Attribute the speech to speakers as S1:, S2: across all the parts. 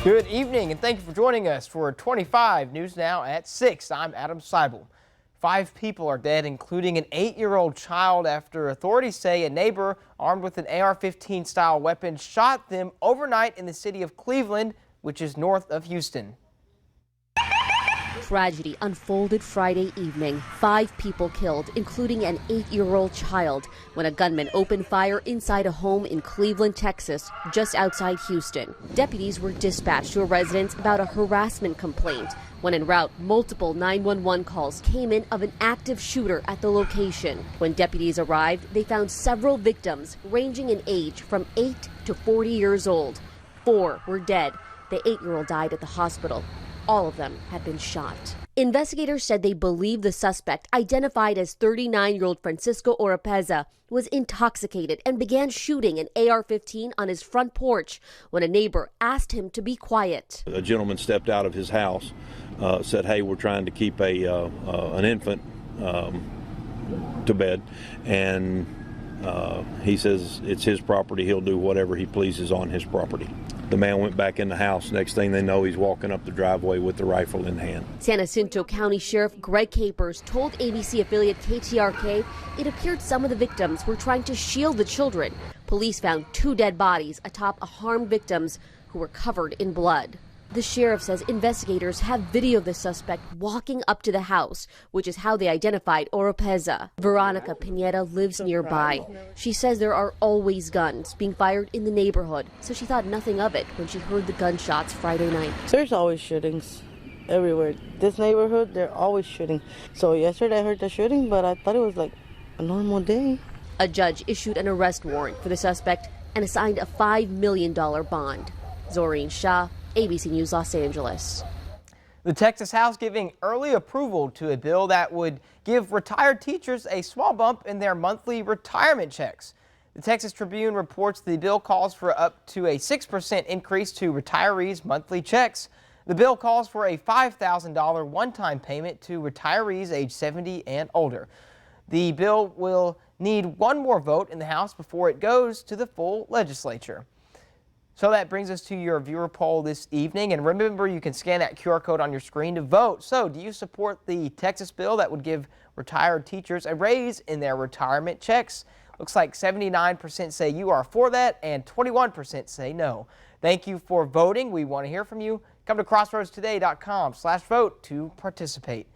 S1: Good evening and thank you for joining us for 25 News Now at 6. I'm Adam Seibel. 5 people are dead, including an 8-year-old child, after authorities say a neighbor armed with an AR-15 style weapon shot them overnight in the city of Cleveland, which is north of Houston.
S2: Tragedy unfolded Friday evening. 5 people killed, including an 8-year-old child, when a gunman opened fire inside a home in Cleveland, Texas, just outside Houston. Deputies were dispatched to a residence about a harassment complaint. When en route, multiple 911 calls came in of an active shooter at the location. When deputies arrived, they found several victims ranging in age from 8 to 40 years old. 4 were dead. The 8-year-old died at the hospital. All of them had been shot. Investigators said they believe the suspect, identified as 39-year-old Francisco Oropeza, was intoxicated and began shooting an AR-15 on his front porch when a neighbor asked him to be quiet.
S3: A gentleman stepped out of his house, said, "Hey, we're trying to keep an infant to bed," and he says it's his property. He'll do whatever he pleases on his property. The man went back in the house. Next thing they know, he's walking up the driveway with the rifle in hand.
S2: San Jacinto County Sheriff Greg Capers told ABC affiliate KTRK it appeared some of the victims were trying to shield the children. Police found 2 dead bodies atop harmed victims who were covered in blood. The sheriff says investigators have video of the suspect walking up to the house, which is how they identified Oropeza. Veronica Pineda lives nearby. She says there are always guns being fired in the neighborhood, so she thought nothing of it when she heard the gunshots Friday night.
S4: There's always shootings everywhere. This neighborhood, they're always shooting. So yesterday I heard the shooting, but I thought it was like a normal day.
S2: A judge issued an arrest warrant for the suspect and assigned a $5 million bond. Zoreen Shah, ABC News, Los Angeles.
S1: The Texas House giving early approval to a bill that would give retired teachers a small bump in their monthly retirement checks. The Texas Tribune reports the bill calls for up to a 6% increase to retirees' monthly checks. The bill calls for a $5,000 one-time payment to retirees age 70 and older. The bill will need one more vote in the House before it goes to the full legislature. So that brings us to your viewer poll this evening. And remember, you can scan that QR code on your screen to vote. So do you support the Texas bill that would give retired teachers a raise in their retirement checks? Looks like 79% say you are for that and 21% say no. Thank you for voting. We want to hear from you. Come to crossroadstoday.com/vote to participate.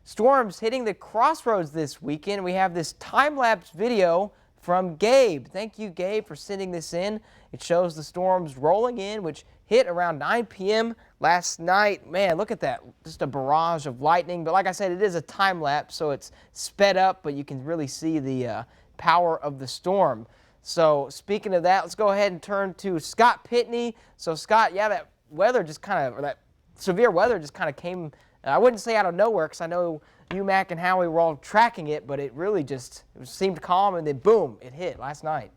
S1: Storms hitting the crossroads this weekend. We have this time-lapse video from Gabe. Thank you, Gabe, for sending this in. It shows the storms rolling in, which hit around 9 p.m. last night. Man, look at that. Just a barrage of lightning. But like I said, it is a time lapse, so it's sped up, but you can really see the power of the storm. So speaking of that, let's go ahead and turn to Scott Pitney. So Scott, yeah, that weather just kind of, or that severe weather just kind of came, I wouldn't say out of nowhere, because I know you, Mac, and Howie were all tracking it, but it really just seemed calm, and then boom, it hit last night.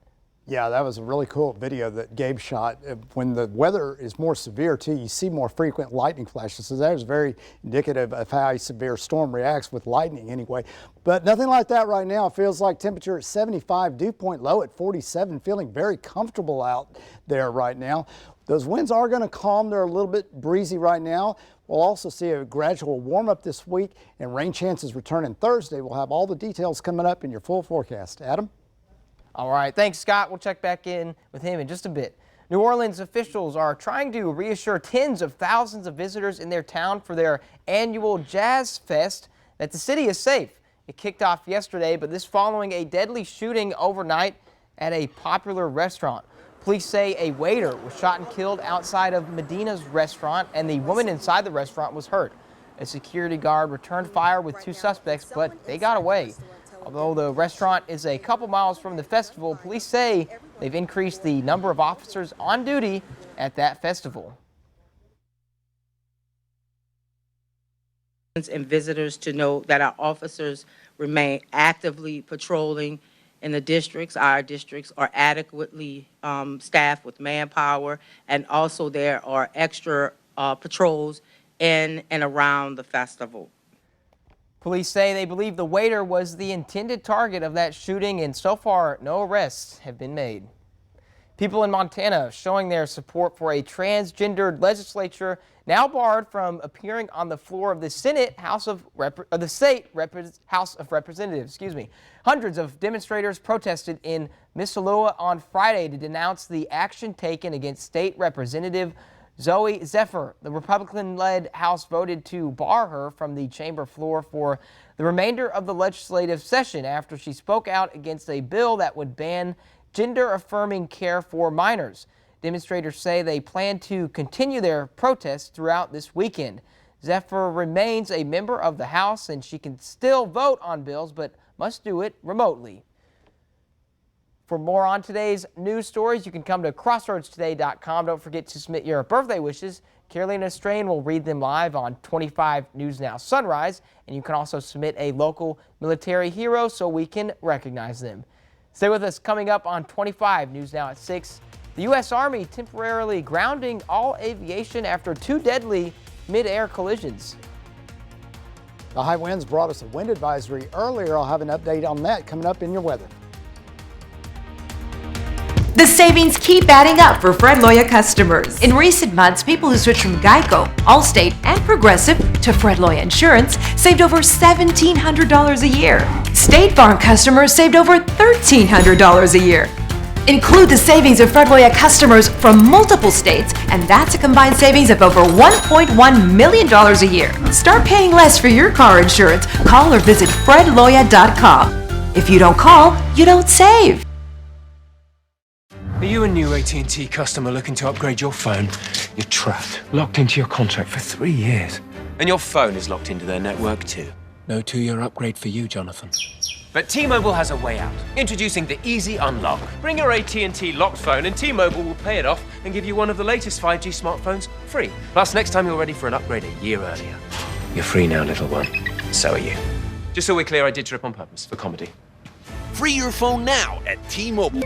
S5: Yeah, that was a really cool video that Gabe shot. When the weather is more severe, too, you see more frequent lightning flashes. So that is very indicative of how a severe storm reacts with lightning anyway. But nothing like that right now. It feels like temperature at 75, dew point low at 47, feeling very comfortable out there right now. Those winds are going to calm. They're a little bit breezy right now. We'll also see a gradual warm up this week, and rain chances returning Thursday. We'll have all the details coming up in your full forecast. Adam?
S1: All right, thanks, Scott. We'll check back in with him in just a bit. New Orleans officials are trying to reassure tens of thousands of visitors in their town for their annual Jazz Fest that the city is safe. It kicked off yesterday, but this following a deadly shooting overnight at a popular restaurant. Police say a waiter was shot and killed outside of Medina's restaurant, and the woman inside the restaurant was hurt. A security guard returned fire with 2 suspects, but they got away. Although the restaurant is a couple miles from the festival, police say they've increased the number of officers on duty at that festival.
S6: And visitors to know that our officers remain actively patrolling in the districts. Our districts are adequately staffed with manpower, and also there are extra patrols in and around the festival.
S1: Police say they believe the waiter was the intended target of that shooting, and so far no arrests have been made. People in Montana showing their support for a transgendered legislature now barred from appearing on the floor of the Senate House of House of Representatives. Hundreds of demonstrators protested in Missoula on Friday to denounce the action taken against State Representative Zoe Zephyr. The Republican-led House voted to bar her from the chamber floor for the remainder of the legislative session after she spoke out against a bill that would ban gender-affirming care for minors. Demonstrators say they plan to continue their protests throughout this weekend. Zephyr remains a member of the House, and she can still vote on bills, but must do it remotely. For more on today's news stories, you can come to crossroadstoday.com. Don't forget to submit your birthday wishes. Carolina Strain will read them live on 25 News Now Sunrise, and you can also submit a local military hero so we can recognize them. Stay with us. Coming up on 25 News Now at 6, the U.S. Army temporarily grounding all aviation after 2 deadly mid-air collisions.
S5: The high winds brought us a wind advisory earlier. I'll have an update on that coming up in your weather.
S7: The savings keep adding up for Fred Loya customers. In recent months, people who switched from Geico, Allstate, and Progressive to Fred Loya Insurance saved over $1,700 a year. State Farm customers saved over $1,300 a year. Include the savings of Fred Loya customers from multiple states, and that's a combined savings of over $1.1 million a year. Start paying less for your car insurance. Call or visit fredloya.com. If you don't call, you don't save.
S8: Are you a new AT&T customer looking to upgrade your phone? You're trapped, locked into your contract for 3 years. And your phone is locked into their network too. No 2-year upgrade for you, Jonathan. But T-Mobile has a way out. Introducing the Easy Unlock. Bring your AT&T locked phone and T-Mobile will pay it off and give you one of the latest 5G smartphones free. Plus, next time you're ready for an upgrade a year earlier. You're free now, little one. So are you. Just so we're clear, I did trip on purpose for comedy.
S9: Free your phone now at T-Mobile.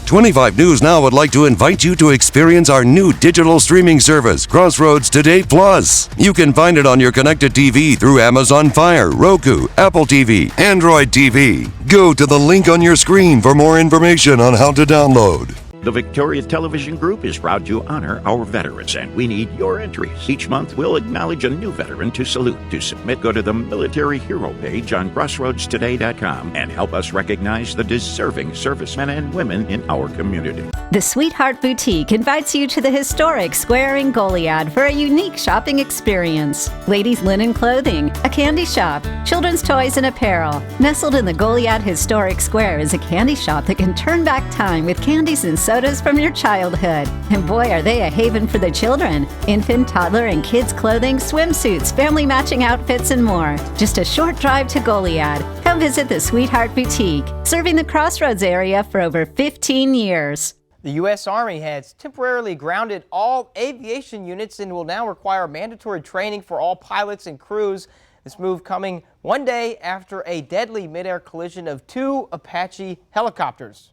S10: 25 News Now would like to invite you to experience our new digital streaming service, Crossroads Today Plus. You can find it on your connected TV through Amazon Fire, Roku, Apple TV, Android TV. Go to the link on your screen for more information on how to download.
S11: The Victoria Television Group is proud to honor our veterans, and we need your entries. Each month, we'll acknowledge a new veteran to salute. To submit, go to the Military Hero page on crossroadstoday.com and help us recognize the deserving servicemen and women in our community.
S12: The Sweetheart Boutique invites you to the historic square in Goliad for a unique shopping experience. Ladies' linen clothing, a candy shop, children's toys and apparel. Nestled in the Goliad Historic Square is a candy shop that can turn back time with candies and sodas from your childhood. And boy, are they a haven for the children. Infant, toddler, and kids clothing, swimsuits, family matching outfits, and more. Just a short drive to Goliad. Come visit the Sweetheart Boutique, serving the Crossroads area for over 15 years.
S1: The U.S. Army has temporarily grounded all aviation units and will now require mandatory training for all pilots and crews. This move coming one day after a deadly mid-air collision of 2 Apache helicopters.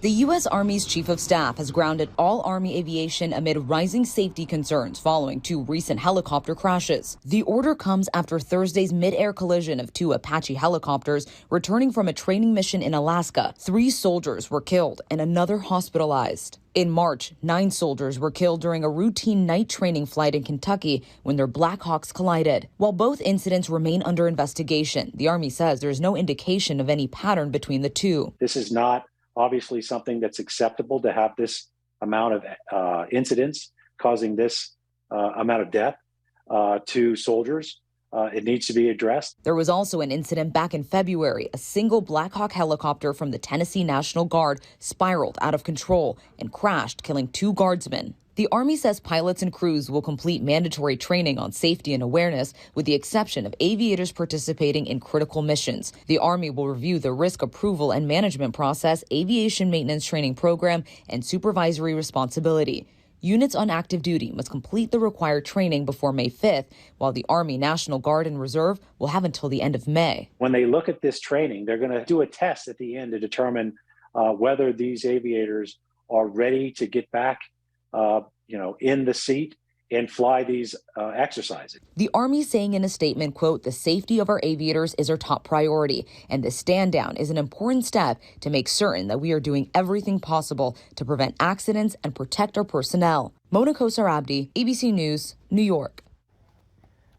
S13: The U.S. Army's Chief of Staff has grounded all Army aviation amid rising safety concerns following 2 recent helicopter crashes. The order comes after Thursday's mid-air collision of 2 Apache helicopters returning from a training mission in Alaska. 3 soldiers were killed and another hospitalized. In March, 9 soldiers were killed during a routine night training flight in Kentucky when their Black Hawks collided. While both incidents remain under investigation, the Army says there is no indication of any pattern between the two.
S14: This is not obviously something that's acceptable to have this amount of incidents causing this amount of death to soldiers. It needs to be addressed.
S13: There was also an incident back in February. A single Black Hawk helicopter from the Tennessee National Guard spiraled out of control and crashed, killing 2 guardsmen. The Army says pilots and crews will complete mandatory training on safety and awareness, with the exception of aviators participating in critical missions. The Army will review the risk approval and management process, aviation maintenance training program, and supervisory responsibility. Units on active duty must complete the required training before May 5th, while the Army, National Guard, and Reserve will have until the end of May.
S14: When they look at this training, they're going to do a test at the end to determine whether these aviators are ready to get back in the seat and fly these exercises.
S13: The Army saying in a statement, quote, "The safety of our aviators is our top priority, and the stand down is an important step to make certain that we are doing everything possible to prevent accidents and protect our personnel." Mona Kosar Abdi, ABC News, New York.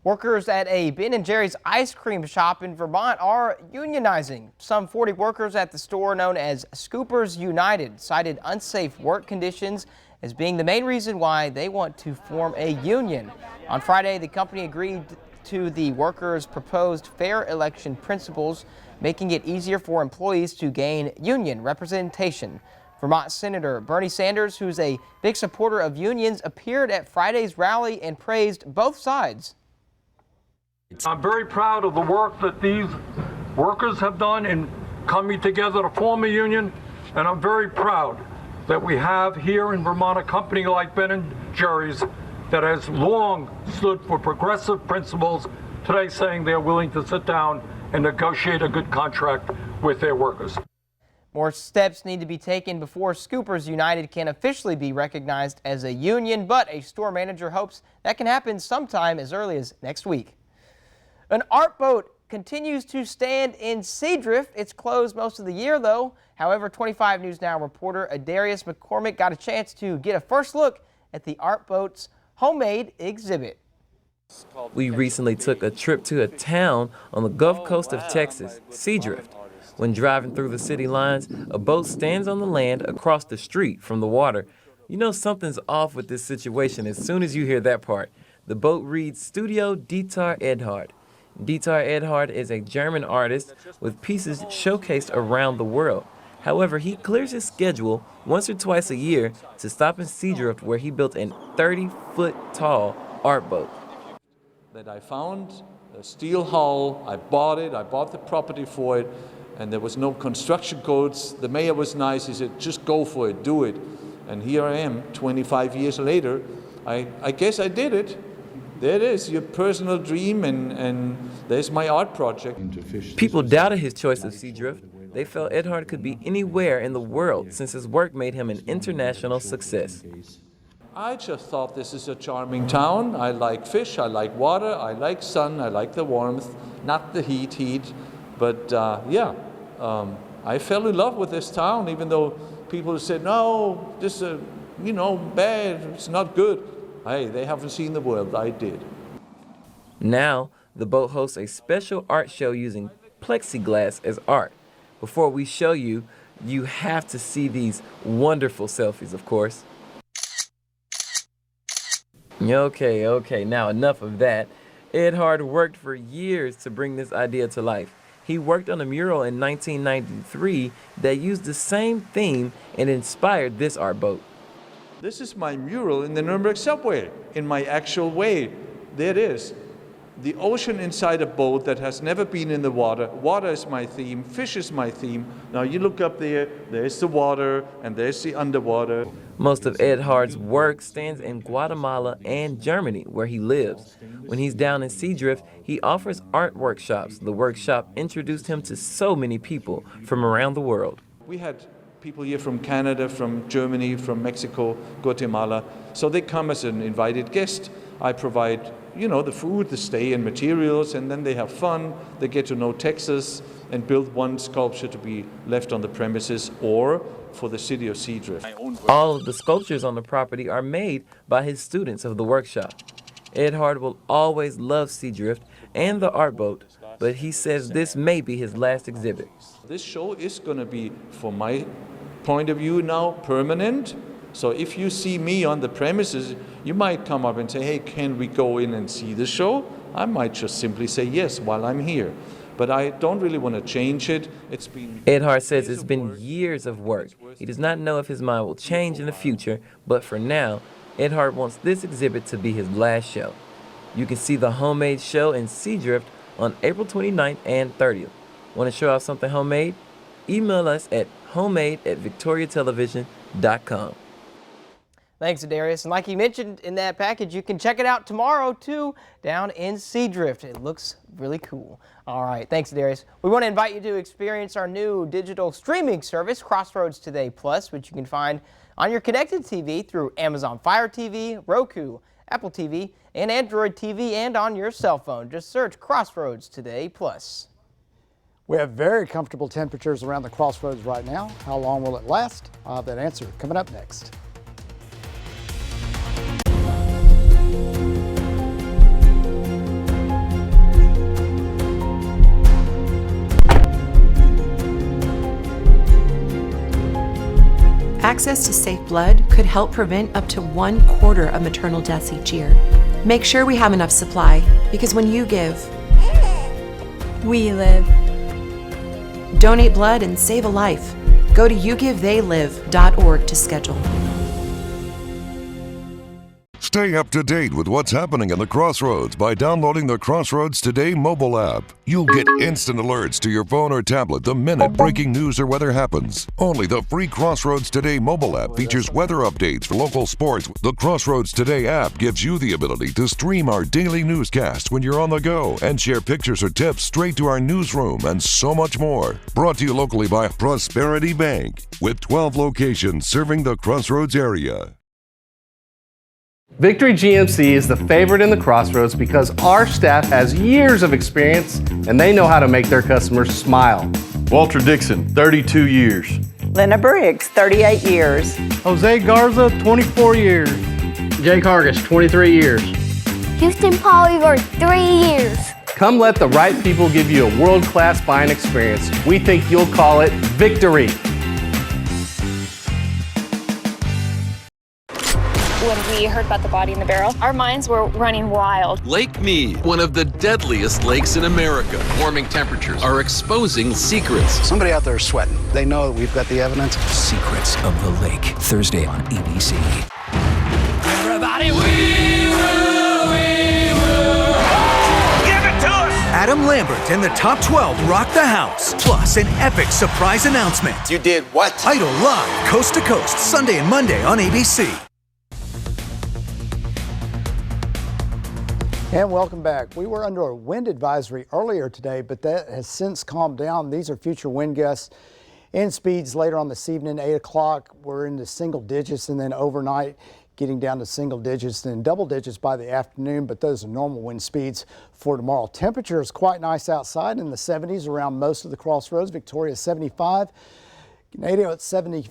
S1: Workers at a Ben & Jerry's ice cream shop in Vermont are unionizing. Some 40 workers at the store known as Scoopers United cited unsafe work conditions as being the main reason why they want to form a union. On Friday, the company agreed to the workers' proposed fair election principles, making it easier for employees to gain union representation. Vermont Senator Bernie Sanders, who's a big supporter of unions, appeared at Friday's rally and praised both sides.
S15: I'm very proud of the work that these workers have done in coming together to form a union, and I'm very proud that we have here in Vermont a company like Ben & Jerry's that has long stood for progressive principles, today saying they're willing to sit down and negotiate a good contract with their workers.
S1: More steps need to be taken before Scoopers United can officially be recognized as a union, but a store manager hopes that can happen sometime as early as next week. An art boat continues to stand in Seadrift. It's closed most of the year, though. However, 25 News Now reporter Adarius McCormick got a chance to get a first look at the art boat's homemade exhibit.
S16: We recently took a trip to a town on the Gulf Coast of Texas, Seadrift. When driving through the city lines, a boat stands on the land across the street from the water. You know something's off with this situation as soon as you hear that part. The boat reads Studio Dieter Edhard. Dieter Edhard is a German artist with pieces showcased around the world. However, he clears his schedule once or twice a year to stop in Seadrift, where he built a 30-foot tall art boat.
S17: That I found a steel hull, I bought the property for it, and there was no construction codes. The mayor was nice, he said, just go for it, do it. And here I am, 25 years later, I guess I did it. There it is, your personal dream, and there's my art project.
S16: People doubted his choice of Seadrift. They felt Edhard could be anywhere in the world since his work made him an international success.
S17: I just thought this is a charming town. I like fish, I like water, I like sun, I like the warmth, not the heat. But I fell in love with this town, even though people said, no, this is, bad, it's not good. Hey, they haven't seen the world, I did.
S16: Now, the boat hosts a special art show using plexiglass as art. Before we show you, you have to see these wonderful selfies, of course. Okay, now enough of that. Edhard worked for years to bring this idea to life. He worked on a mural in 1993 that used the same theme and inspired this art boat.
S17: This is my mural in the Nuremberg subway, in my actual way. There it is. The ocean inside a boat that has never been in the water. Water is my theme, fish is my theme. Now you look up there, there's the water, and there's the underwater.
S16: Most of Edhard's work stands in Guatemala and Germany, where he lives. When he's down in Seadrift, he offers art workshops. The workshop introduced him to so many people from around the world.
S17: We had people here from Canada, from Germany, from Mexico, Guatemala. So they come as an invited guest. I provide, the food, the stay and materials, and then they have fun. They get to know Texas and build one sculpture to be left on the premises or for the city of Seadrift.
S16: All of the sculptures on the property are made by his students of the workshop. Edhard will always love Seadrift and the art boat, but he says this may be his last exhibit.
S17: This show is going to be, from my point of view now, permanent. So if you see me on the premises, you might come up and say, hey, can we go in and see the show? I might just simply say yes while I'm here. But I don't really want to change it.
S16: Edhard says it's been years of work. He does not know if his mind will change in the future, but for now, Edhard wants this exhibit to be his last show. You can see the homemade show in Seadrift on April 29th and 30th. Want to show off something homemade? Email us at homemade@victoriatelevision.com.
S1: Thanks, Darius. And like you mentioned in that package, you can check it out tomorrow, too, down in Seadrift. It looks really cool. All right. Thanks, Darius. We want to invite you to experience our new digital streaming service, Crossroads Today Plus, which you can find on your connected TV through Amazon Fire TV, Roku, Apple TV, and Android TV, and on your cell phone. Just search Crossroads Today Plus.
S5: We have very comfortable temperatures around the Crossroads right now. How long will it last? I'll have that answer coming up next.
S18: Access to safe blood could help prevent up to 1/4 of maternal deaths each year. Make sure we have enough supply, because when you give, we live. Donate blood and save a life. Go to yougivetheilive.org to schedule.
S10: Stay up to date with what's happening in the Crossroads by downloading the Crossroads Today mobile app. You'll get instant alerts to your phone or tablet the minute breaking news or weather happens. Only the free Crossroads Today mobile app features weather updates for local sports. The Crossroads Today app gives you the ability to stream our daily newscasts when you're on the go and share pictures or tips straight to our newsroom and so much more. Brought to you locally by Prosperity Bank with 12 locations serving the Crossroads area.
S19: Victory GMC is the favorite in the Crossroads because our staff has years of experience and they know how to make their customers smile.
S20: Walter Dixon, 32 years.
S21: Lena Briggs, 38 years.
S19: Jose Garza, 24 years. Jake Hargis, 23 years.
S22: Houston Polyver, 3 years.
S19: Come let the right people give you a world-class buying experience. We think you'll call it Victory.
S23: When we heard about the body in the barrel, our minds were running wild.
S9: Lake Mead, one of the deadliest lakes in America. Warming temperatures are exposing secrets.
S24: Somebody out there is sweating. They know that we've got the evidence.
S25: Secrets of the Lake, Thursday on ABC.
S9: Everybody, we will. Give it to us!
S26: Adam Lambert and the Top 12 rock the house. Plus an epic surprise announcement.
S27: You did what?
S26: Idol Live, Coast to Coast, Sunday and Monday on ABC.
S5: And welcome back. We were under a wind advisory earlier today, but that has since calmed down. These are future wind gusts and speeds later on this evening, 8 o'clock. We're into single digits, and then overnight getting down to single digits, then double digits by the afternoon, but those are normal wind speeds for tomorrow. Temperature is quite nice outside in the 70s around most of the Crossroads. Victoria 75, Canadian at 74,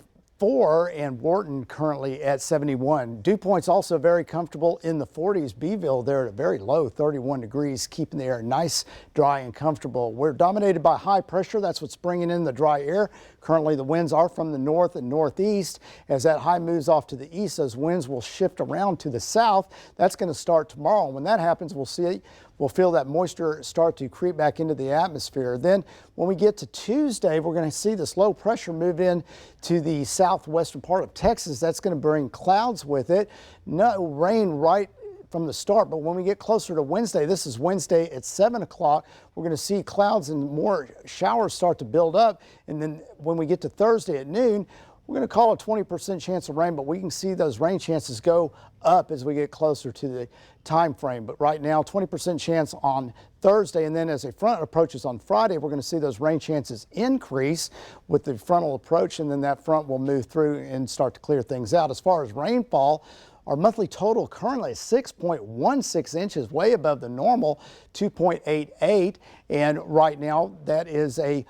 S5: and Wharton currently at 71. Dew Point's also very comfortable in the 40s. Beeville there at a very low 31 degrees, keeping the air nice, dry, and comfortable. We're dominated by high pressure. That's what's bringing in the dry air. Currently, the winds are from the north and northeast. As that high moves off to the east, those winds will shift around to the south. That's going to start tomorrow. And when that happens, we'll feel that moisture start to creep back into the atmosphere. Then when we get to Tuesday, we're going to see this low pressure move in to the southwestern part of Texas. That's going to bring clouds with it. No rain right from the start, but when we get closer to Wednesday, this is Wednesday at 7 o'clock, we're going to see clouds and more showers start to build up. And then when we get to Thursday at noon, we're going to call a 20% chance of rain, but we can see those rain chances go up as we get closer to the time frame. But right now, 20% chance on Thursday, and then as a front approaches on Friday, we're going to see those rain chances increase with the frontal approach, and then that front will move through and start to clear things out. As far as rainfall, our monthly total currently is 6.16 inches, way above the normal 2.88, and right now that is a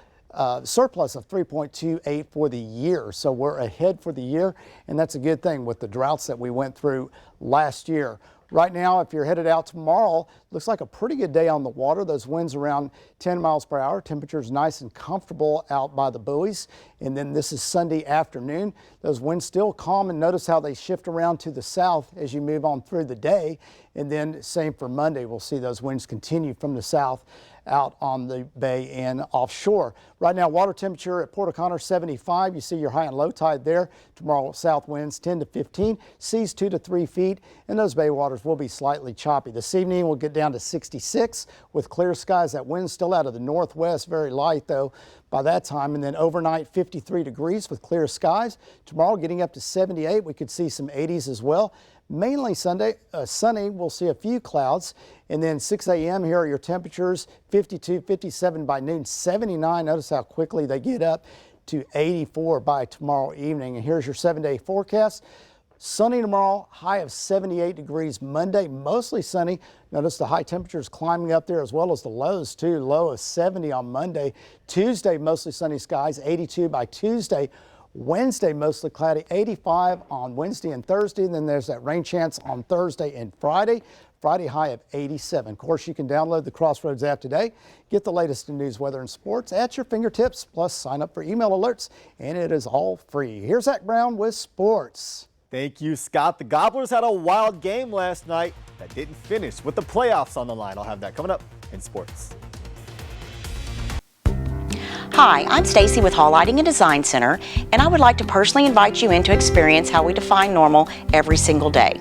S5: surplus of 3.28 for the year. So we're ahead for the year, and that's a good thing with the droughts that we went through last year. Right now, if you're headed out tomorrow, looks like a pretty good day on the water. Those winds around 10 miles per hour. Temperatures nice and comfortable out by the buoys. And then this is Sunday afternoon. Those winds still calm, and notice how they shift around to the south as you move on through the day. And then same for Monday. We'll see those winds continue from the south out on the bay and offshore. Right now, water temperature at Port O'Connor 75. You see your high and low tide there. Tomorrow, south winds 10 to 15, seas 2 to 3 feet, and those bay waters will be slightly choppy. This evening, we'll get down to 66 with clear skies. That wind still out of the northwest, very light though by that time. And then overnight, 53 degrees with clear skies. Tomorrow, getting up to 78. We could see some 80s as well. Mainly sunny. We'll see a few clouds. And then 6 a.m. here are your temperatures, 52, 57 by noon, 79. Notice how quickly they get up to 84 by tomorrow evening. And here's your 7-day forecast. Sunny tomorrow, high of 78 degrees. Monday, mostly sunny. Notice the high temperatures climbing up there as well as the lows too. Low of 70 on Monday. Tuesday, mostly sunny skies, 82 by Tuesday. Wednesday, mostly cloudy, 85 on Wednesday and Thursday. And then there's that rain chance on Thursday and Friday. Friday high of 87. Of course, you can download the Crossroads app today. Get the latest in news, weather, and sports at your fingertips. Plus, sign up for email alerts, and it is all free. Here's Zach Brown with sports.
S2: Thank you, Scott. The Gobblers had a wild game last night that didn't finish with the playoffs on the line. I'll have that coming up in sports.
S3: Hi, I'm Stacy with Hall Lighting and Design Center, and I would like to personally invite you in to experience how we define normal every single day.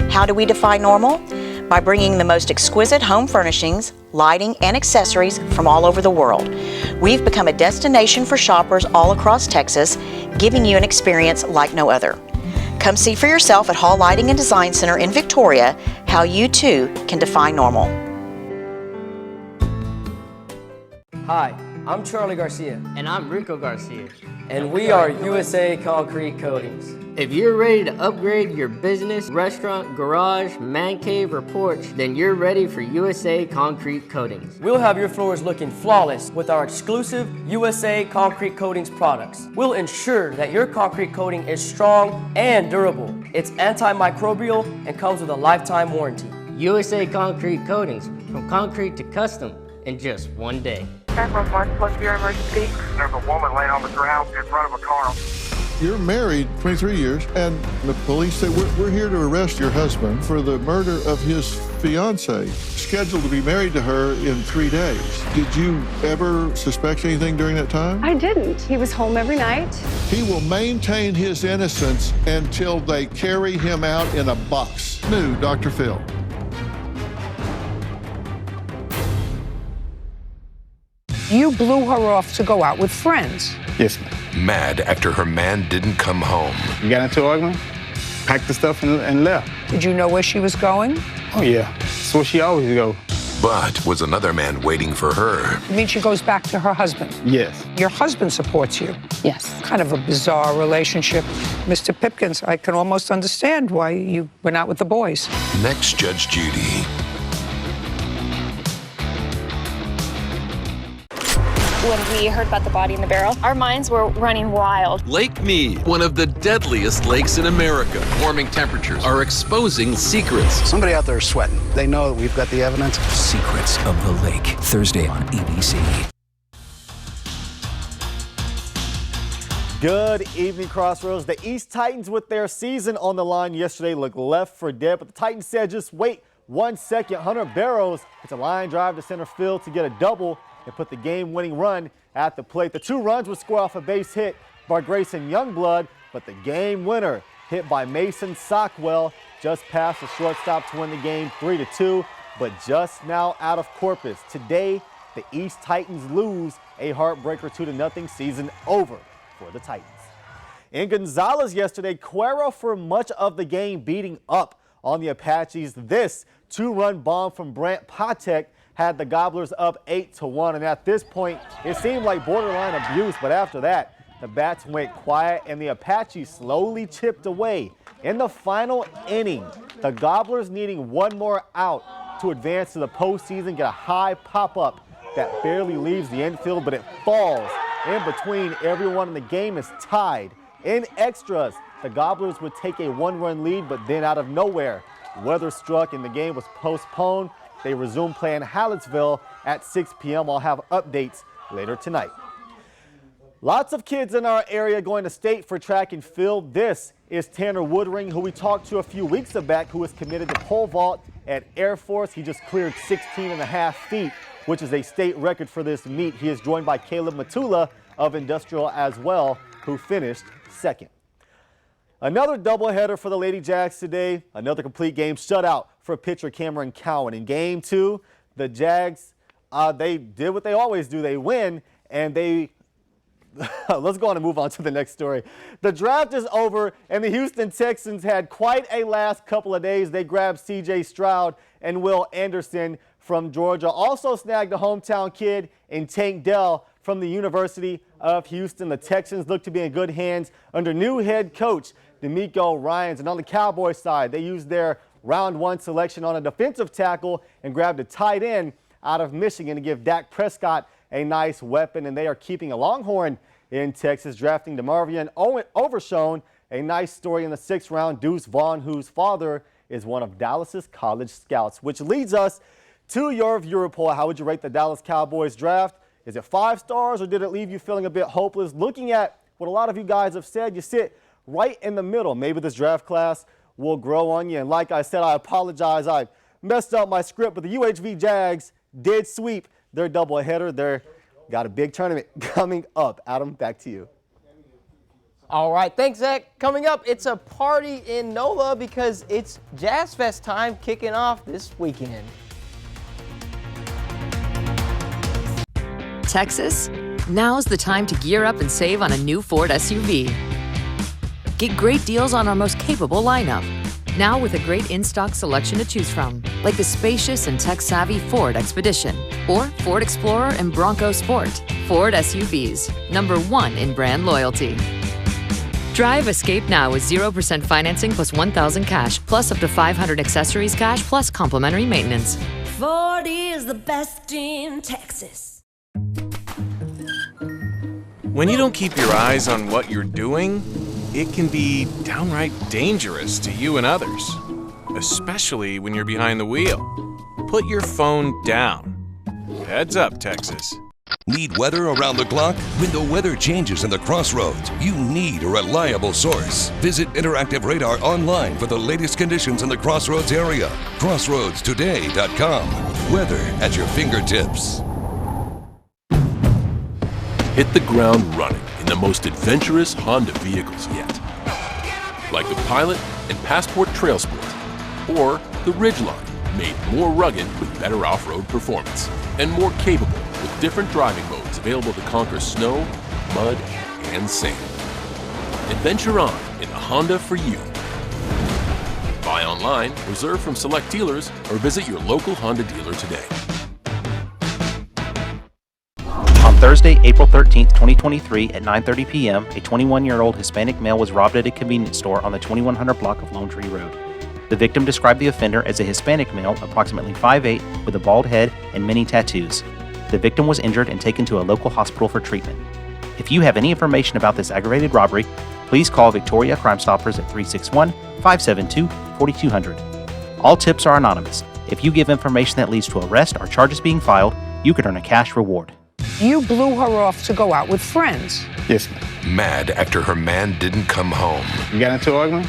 S3: How do we define normal? By bringing the most exquisite home furnishings, lighting, and accessories from all over the world. We've become a destination for shoppers all across Texas, giving you an experience like no other. Come see for yourself at Hall Lighting and Design Center in Victoria how you too can define normal.
S4: Hi, I'm Charlie Garcia. And I'm Rico Garcia. And we are USA Concrete Coatings. If you're ready to upgrade your business, restaurant, garage, man cave, or porch, then you're ready for USA Concrete Coatings. We'll have your floors looking flawless with our exclusive USA Concrete Coatings products. We'll ensure that your concrete coating is strong and durable. It's antimicrobial and comes with a lifetime warranty. USA Concrete Coatings, from concrete to custom in just one day.
S6: 911, what's your emergency? There's a woman laying on the ground in front of a car.
S7: You're married 23 years, and the police say, we're here to arrest your husband for the murder of his fiancée, scheduled to be married to her in 3 days. Did you ever suspect anything during that time?
S8: I didn't. He was home every night.
S7: He will maintain his innocence until they carry him out in a box. New Dr. Phil.
S27: You blew her off to go out with friends.
S28: Yes, ma'am. Mad after her man didn't come home.
S27: You got into an argument, packed the stuff and left. Did you know where she was going?
S28: Oh, yeah. That's where she always go. But was another man waiting for her?
S27: You mean she goes back to her husband?
S28: Yes.
S27: Your husband supports you?
S3: Yes.
S27: Kind of a bizarre relationship. Mr. Pipkins, I can almost understand why you went out with the boys.
S28: Next, Judge Judy.
S23: When we heard about the body in the barrel, our minds were running wild.
S9: Lake Mead, one of the deadliest lakes in America. Warming temperatures are exposing secrets.
S24: Somebody out there is sweating. They know that we've got the evidence.
S25: Secrets of the Lake, Thursday on ABC.
S2: Good evening, Crossroads. The East Titans, with their season on the line yesterday, looked left for dead, but the Titans said, just wait 1 second. Hunter Barrows hits a line drive to center field to get a double and put the game-winning run at the plate. The 2 runs would score off a base hit by Grayson Youngblood, but the game winner hit by Mason Sockwell just past the shortstop to win the game 3-2, but just now out of Corpus. Today, the East Titans lose a heartbreaker 2-0, season over for the Titans. In Gonzales yesterday, Cuero for much of the game beating up on the Apaches. This 2-run bomb from Brant Patek had the Gobblers up 8-1, and at this point, it seemed like borderline abuse, but after that, the bats went quiet and the Apaches slowly chipped away. In the final inning, the Gobblers needing 1 more out to advance to the postseason, get a high pop-up that barely leaves the infield, but it falls in between. Everyone in the game is tied. In extras, the Gobblers would take a 1-run lead, but then out of nowhere, weather struck and the game was postponed. They resume play in Hallettsville at 6 p.m. I'll have updates later tonight. Lots of kids in our area going to state for track and field. This is Tanner Woodring, who we talked to a few weeks back, who is committed to pole vault at Air Force. He just cleared 16.5 feet, which is a state record for this meet. He is joined by Caleb Matula of Industrial as well, who finished second. Another doubleheader for the Lady Jags today. Another complete game shutout for pitcher Cameron Cowan. In game 2, the Jags, they did what they always do. They win, and they let's go on and move on to the next story. The draft is over, and the Houston Texans had quite a last couple of days. They grabbed C.J. Stroud and Will Anderson from Georgia. Also snagged a hometown kid in Tank Dell from the University of Houston. The Texans look to be in good hands under new head coach D'Amico Ryans. And on the Cowboys side, they used their round 1 selection on a defensive tackle and grabbed a tight end out of Michigan to give Dak Prescott a nice weapon. And they are keeping a Longhorn in Texas, drafting DeMarvion Overshown, a nice story in the 6th round. Deuce Vaughn, whose father is one of Dallas's college scouts, which leads us to your viewer poll. How would you rate the Dallas Cowboys draft? Is it 5 stars or did it leave you feeling a bit hopeless? Looking at what a lot of you guys have said, you sit right in the middle. Maybe this draft class will grow on you. And like I said, I apologize. I messed up my script, but the UHV Jags did sweep their doubleheader. They're got a big tournament coming up. Adam, back to you.
S4: All right, thanks, Zach. Coming up, it's a party in NOLA because it's Jazz Fest time kicking off this weekend.
S1: Texas, now's the time to gear up and save on a new Ford SUV. Get great deals on our most capable lineup. Now with a great in-stock selection to choose from, like the spacious and tech-savvy Ford Expedition or Ford Explorer and Bronco Sport. Ford SUVs, #1 in brand loyalty. Drive Escape now with 0% financing plus $1,000 cash, plus up to $500 accessories cash, plus complimentary maintenance.
S11: Ford is the best in Texas.
S12: When you don't keep your eyes on what you're doing, it can be downright dangerous to you and others, especially when you're behind the wheel. Put your phone down. Heads up, Texas.
S10: Need weather around the clock? When the weather changes in the Crossroads, you need a reliable source. Visit Interactive Radar online for the latest conditions in the Crossroads area. CrossroadsToday.com. Weather at your fingertips.
S28: Hit the ground running in the most adventurous Honda vehicles yet. Like the Pilot and Passport Trail Sport, or the Ridgeline, made more rugged with better off-road performance, and more capable with different driving modes available to conquer snow, mud, and sand. Adventure on in the Honda for you. Buy online, reserve from select dealers, or visit your local Honda dealer today.
S13: On Thursday, April 13th, 2023 at 9:30 p.m., a 21-year-old Hispanic male was robbed at a convenience store on the 2100 block of Lone Tree Road. The victim described the offender as a Hispanic male, approximately 5'8", with a bald head and many tattoos. The victim was injured and taken to a local hospital for treatment. If you have any information about this aggravated robbery, please call Victoria Crime Stoppers at 361-572-4200. All tips are anonymous. If you give information that leads to arrest or charges being filed, you could earn a cash reward.
S27: You blew her off to go out with friends.
S28: Yes, ma'am. Mad after her man didn't come home.
S14: We got into an argument,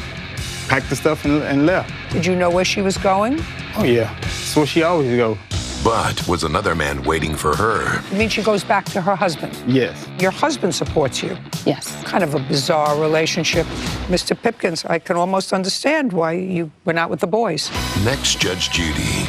S14: packed the stuff and left.
S27: Did you know where she was going?
S14: Oh, yeah. That's where she always go.
S28: But was another man waiting for her?
S27: You mean she goes back to her husband?
S14: Yes.
S27: Your husband supports you?
S21: Yes.
S27: Kind of a bizarre relationship. Mr. Pipkins, I can almost understand why you went out with the boys.
S28: Next, Judge Judy.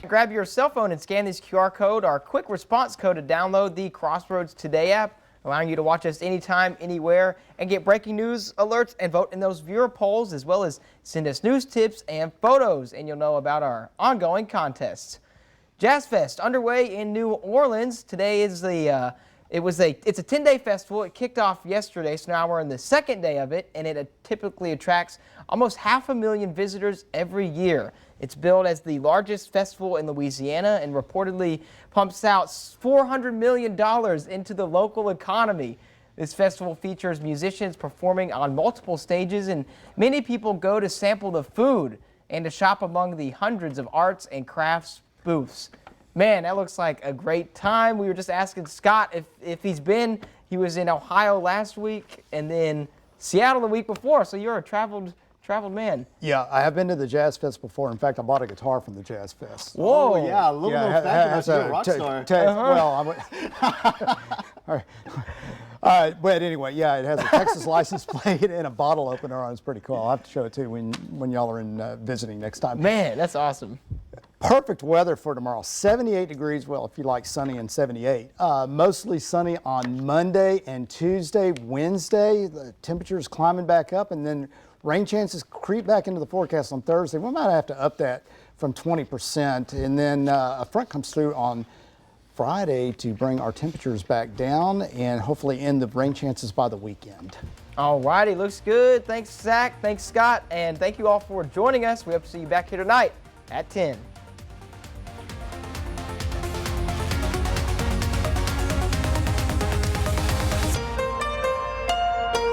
S4: Grab your cell phone and scan this QR code, our quick response code, to download the Crossroads Today app, allowing you to watch us anytime, anywhere, and get breaking news alerts and vote in those viewer polls, as well as send us news tips and photos, and you'll know about our ongoing contests. Jazz Fest underway in New Orleans. Today is it's a 10-day festival. It kicked off yesterday, so now we're in the 2nd day of it, and it typically attracts almost 500,000 visitors every year. It's billed as the largest festival in Louisiana and reportedly pumps out $400 million into the local economy. This festival features musicians performing on multiple stages, and many people go to sample the food and to shop among the hundreds of arts and crafts booths. Man, that looks like a great time. We were just asking Scott if he's been. He was in Ohio last week and then Seattle the week before, so you're a traveled man.
S5: Yeah, I have been to the Jazz Fest before. In fact, I bought a guitar from the Jazz Fest.
S2: Whoa, yeah, a little more fact about you, a rock star.
S5: Well, but anyway, yeah, it has a Texas license plate and a bottle opener on it. It's pretty cool. I'll have to show it to you when y'all are in visiting next time.
S4: Man, that's awesome.
S5: Perfect weather for tomorrow. 78 degrees, well, if you like sunny, and 78. Mostly sunny on Monday and Tuesday. Wednesday, the temperature's climbing back up, and then rain chances creep back into the forecast on Thursday. We might have to up that from 20%. And then a front comes through on Friday to bring our temperatures back down and hopefully end the rain chances by the weekend.
S15: All righty, looks good. Thanks, Zach. Thanks, Scott. And thank you all for joining us. We hope to see you back here tonight at 10.